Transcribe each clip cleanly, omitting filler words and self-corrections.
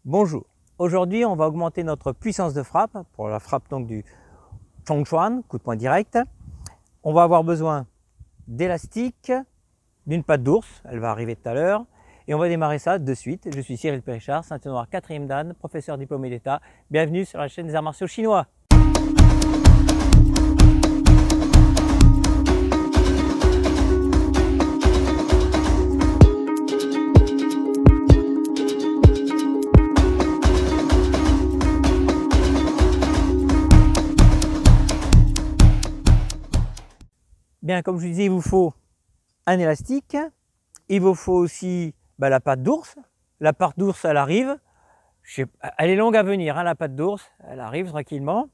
Bonjour, aujourd'hui on va augmenter notre puissance de frappe pour la frappe donc du Chongquan, coup de poing direct. On va avoir besoin d'élastique, d'une patte d'ours, elle va arriver tout à l'heure, et on va démarrer ça de suite. Je suis Cyril Périchard, ceinture noire 4e dan, professeur diplômé d'État. Bienvenue sur la chaîne des arts martiaux chinois. Bien, comme je vous disais, il vous faut un élastique, il vous faut aussi la patte d'ours. La patte d'ours, elle arrive, elle est longue à venir, hein, la patte d'ours, elle arrive tranquillement.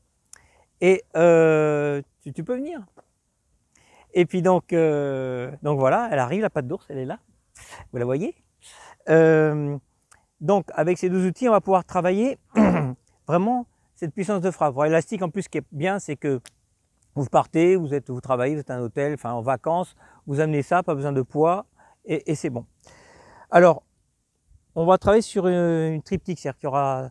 Et tu peux venir. Et puis donc voilà, elle arrive, la patte d'ours, elle est là, vous la voyez. Donc avec ces deux outils, on va pouvoir travailler vraiment cette puissance de frappe. L'élastique en plus, ce qui est bien, c'est que vous partez, vous travaillez, vous êtes à un hôtel, enfin en vacances, vous amenez ça, pas besoin de poids, et c'est bon. Alors, on va travailler sur une triptyque, c'est-à-dire qu'il y aura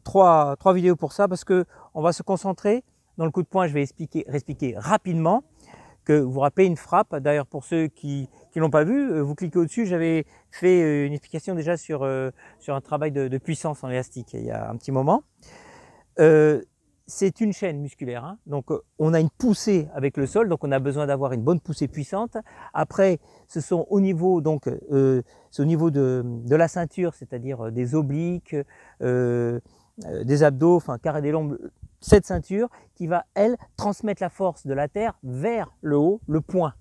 trois vidéos pour ça, parce que on va se concentrer. Dans le coup de poing, je vais expliquer rapidement que vous vous rappelez une frappe. D'ailleurs, pour ceux qui l'ont pas vu, vous cliquez au-dessus. J'avais fait une explication déjà sur un travail de puissance en élastique il y a un petit moment. C'est une chaîne musculaire, hein. Donc on a une poussée avec le sol, donc on a besoin d'avoir une bonne poussée puissante. Après, ce sont au niveau c'est au niveau de la ceinture, c'est-à-dire des obliques, des abdos, enfin carré des lombes, cette ceinture qui va, elle, transmettre la force de la terre vers le haut, le point.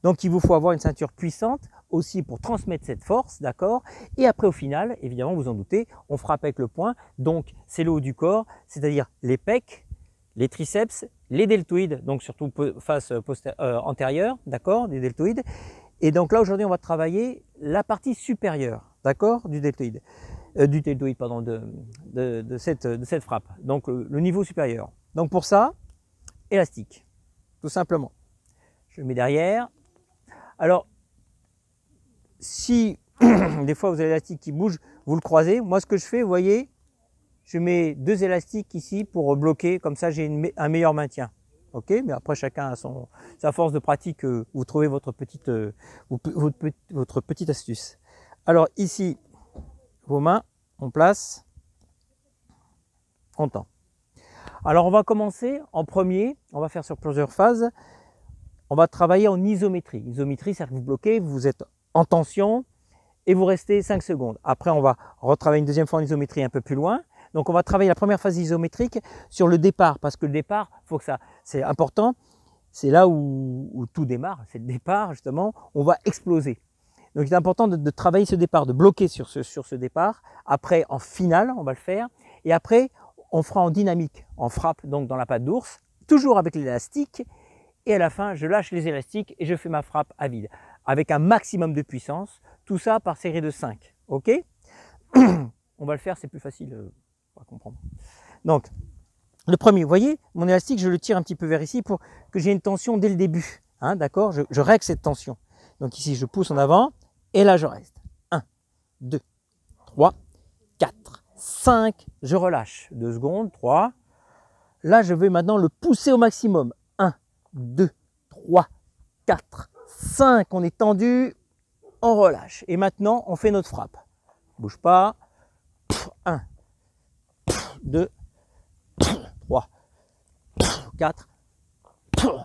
Donc il vous faut avoir une ceinture puissante aussi pour transmettre cette force, d'accord. Et après au final, évidemment, vous en doutez, on frappe avec le poing, donc c'est le haut du corps, c'est-à-dire les pecs, les triceps, les deltoïdes, donc surtout face antérieure, d'accord, des deltoïdes. Et donc là aujourd'hui on va travailler la partie supérieure, d'accord, du deltoïde. Pardon, de cette frappe, donc le niveau supérieur. Donc pour ça, élastique, tout simplement. Je le mets derrière. Alors, si des fois vous avez l'élastique qui bouge, vous le croisez. Moi, ce que je fais, vous voyez, je mets deux élastiques ici pour bloquer, comme ça j'ai un meilleur maintien. Ok, mais après chacun a sa force de pratique, vous trouvez votre petite astuce. Alors ici, vos mains, on place, on tend. Alors on va commencer en premier, on va faire sur plusieurs phases. On va travailler en isométrie. Isométrie, c'est-à-dire que vous bloquez, vous êtes en tension et vous restez 5 secondes. Après, on va retravailler une deuxième fois en isométrie un peu plus loin. Donc on va travailler la première phase isométrique sur le départ, parce que le départ, c'est important, c'est là où tout démarre, c'est le départ justement, on va exploser. Donc il est important de travailler ce départ, de bloquer sur ce départ. Après, en finale, on va le faire. Et après, on fera en dynamique, en frappe, donc dans la patte d'ours, toujours avec l'élastique. Et à la fin, je lâche les élastiques et je fais ma frappe à vide, avec un maximum de puissance. Tout ça par série de 5. Ok. On va le faire, c'est plus facile à comprendre. Donc, le premier, vous voyez, mon élastique, je le tire un petit peu vers ici pour que j'ai une tension dès le début. Hein, d'accord, je règle cette tension. Donc ici, je pousse en avant et là, je reste. 1, 2, 3, 4, 5. Je relâche. 2 secondes, 3. Là, je vais maintenant le pousser au maximum. 1, 2, 3, 4, 5. On est tendu, on relâche. Et maintenant, on fait notre frappe. Bouge pas. 1, 2, 3, 4,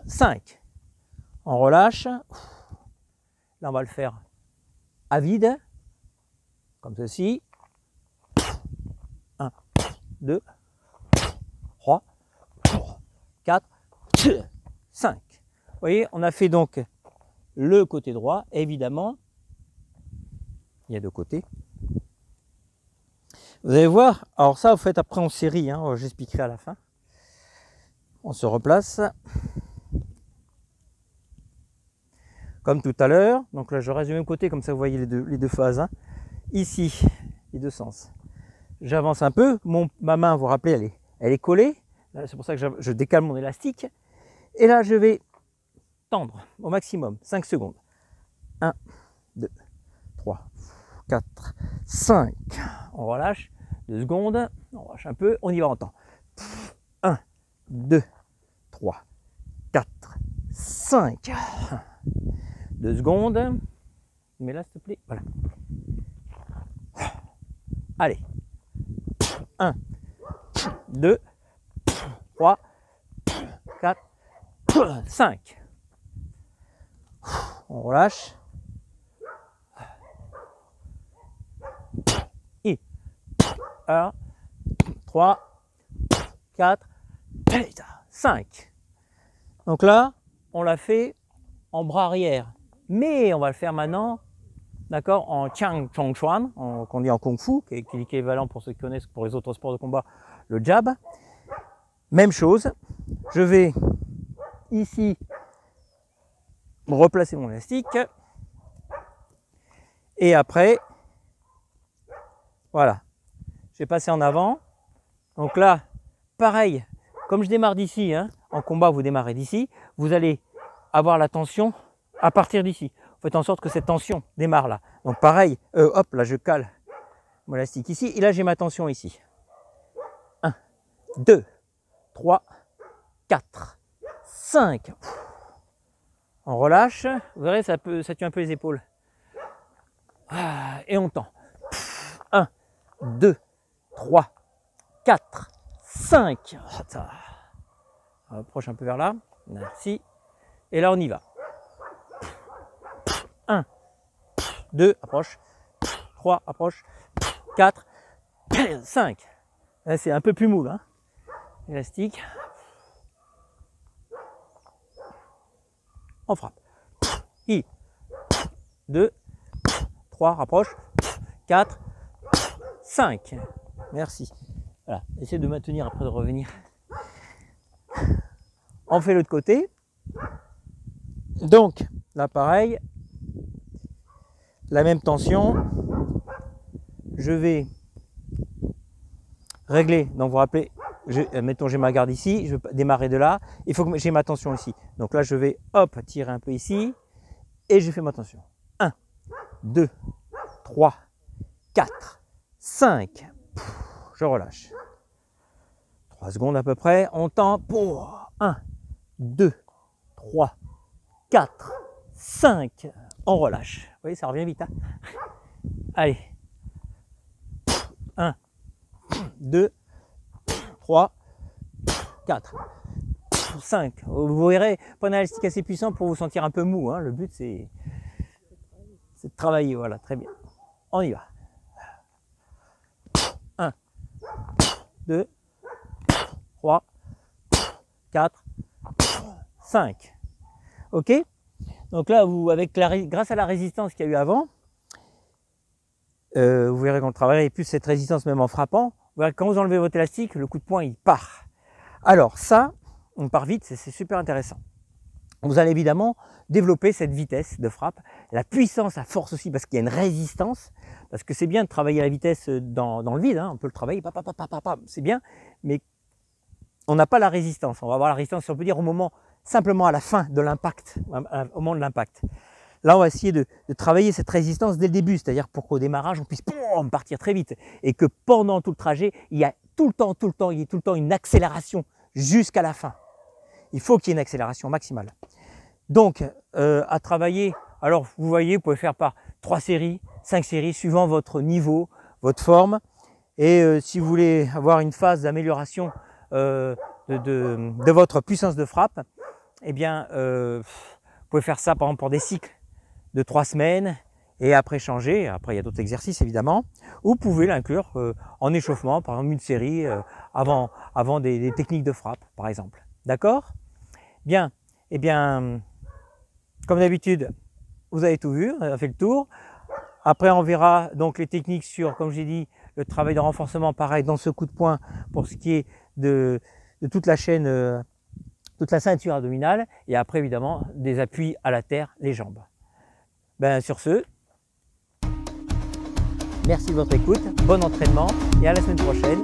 5. On relâche. Là, on va le faire à vide, comme ceci. 1, 2, 3, 4, 5. Vous voyez, on a fait donc le côté droit, évidemment. Il y a deux côtés. Vous allez voir, alors ça, vous faites après en série, hein, j'expliquerai à la fin. On se replace. Comme tout à l'heure. Donc là, je reste du même côté, comme ça vous voyez les deux phases. Hein. Ici, les deux sens. J'avance un peu. Ma main, vous vous rappelez, elle est collée. C'est pour ça que je décale mon élastique. Et là, je vais tendre au maximum, 5 secondes. 1, 2, 3, 4, 5. On relâche. 2 secondes, on relâche un peu, on y va en temps. 1, 2, 3, 4, 5. 2 secondes. Mais là, s'il te plaît, voilà. Allez. 1, 2, 3, 4, 5. On relâche. Et 1, 3, 4, 5. Donc là, on l'a fait en bras arrière. Mais on va le faire maintenant, d'accord, en Chang Chong Chuan, qu'on dit en Kung Fu, qui est l'équivalent pour ceux qui connaissent pour les autres sports de combat, le jab. Même chose, je vais ici replacer mon élastique. Et après, voilà, je vais passer en avant. Donc là, pareil, comme je démarre d'ici, hein, en combat vous démarrez d'ici, vous allez avoir la tension à partir d'ici. Faites en sorte que cette tension démarre là. Donc pareil, hop, là je cale mon élastique ici, et là j'ai ma tension ici. 1, 2, 3, 4, 5. On relâche, vous verrez, ça tue un peu les épaules. Et on tend. 1, 2, 3, 4, 5. On approche un peu vers là. Merci. Et là, on y va. 1, 2, approche. 3, approche. 4, 5. Là, c'est un peu plus mou, hein. Élastique. On frappe. 1, 2, 3, rapproche. 4, 5. Merci. Voilà. Essayez de maintenir après de revenir. On fait l'autre côté. Donc, là pareil, la même tension. Je vais régler. Donc, vous vous rappelez, mettons j'ai ma garde ici, je vais démarrer de là. Il faut que j'ai ma tension ici. Donc là, je vais hop tirer un peu ici et je fais ma tension. 1, 2, 3, 4, 5. Je relâche. 3 secondes à peu près. On tend pour 1, 2, 3, 4, 5. On relâche. Vous voyez, ça revient vite. Hein, allez. 1, 2, 3, 4, 5. Vous verrez, prenez un élastique assez puissant pour vous sentir un peu mou. Hein. Le but, c'est de travailler. Voilà, très bien. On y va. 1, 2, 3, 4, 5. Ok? Donc là, grâce à la résistance qu'il y a eu avant, vous verrez qu'on travaille plus cette résistance même en frappant. Vous verrez que quand vous enlevez votre élastique, le coup de poing, il part. Alors ça, on part vite, c'est super intéressant. Vous allez évidemment développer cette vitesse de frappe, la puissance à force aussi, parce qu'il y a une résistance, parce que c'est bien de travailler la vitesse dans le vide, hein, on peut le travailler, c'est bien, mais on n'a pas la résistance. On va avoir la résistance, si on peut dire, au moment, simplement à la fin de l'impact, au moment de l'impact. Là, on va essayer de travailler cette résistance dès le début, c'est-à-dire pour qu'au démarrage, on puisse partir très vite et que pendant tout le trajet, il y a tout le temps une accélération jusqu'à la fin. Il faut qu'il y ait une accélération maximale. Donc, à travailler, alors vous voyez, vous pouvez faire par 3 séries, 5 séries, suivant votre niveau, votre forme. Et si vous voulez avoir une phase d'amélioration de votre puissance de frappe, eh bien, vous pouvez faire ça par exemple pour des cycles de 3 semaines et après changer. Après, il y a d'autres exercices évidemment. Ou vous pouvez l'inclure en échauffement, par exemple une série avant des techniques de frappe, par exemple. D'accord? Bien. Eh bien, comme d'habitude, vous avez tout vu, on a fait le tour. Après, on verra donc les techniques sur, comme j'ai dit, le travail de renforcement, pareil, dans ce coup de poing, pour ce qui est de toute la chaîne, toute la ceinture abdominale. Et après, évidemment, des appuis à la terre, les jambes. Ben, sur ce, merci de votre écoute, bon entraînement et à la semaine prochaine.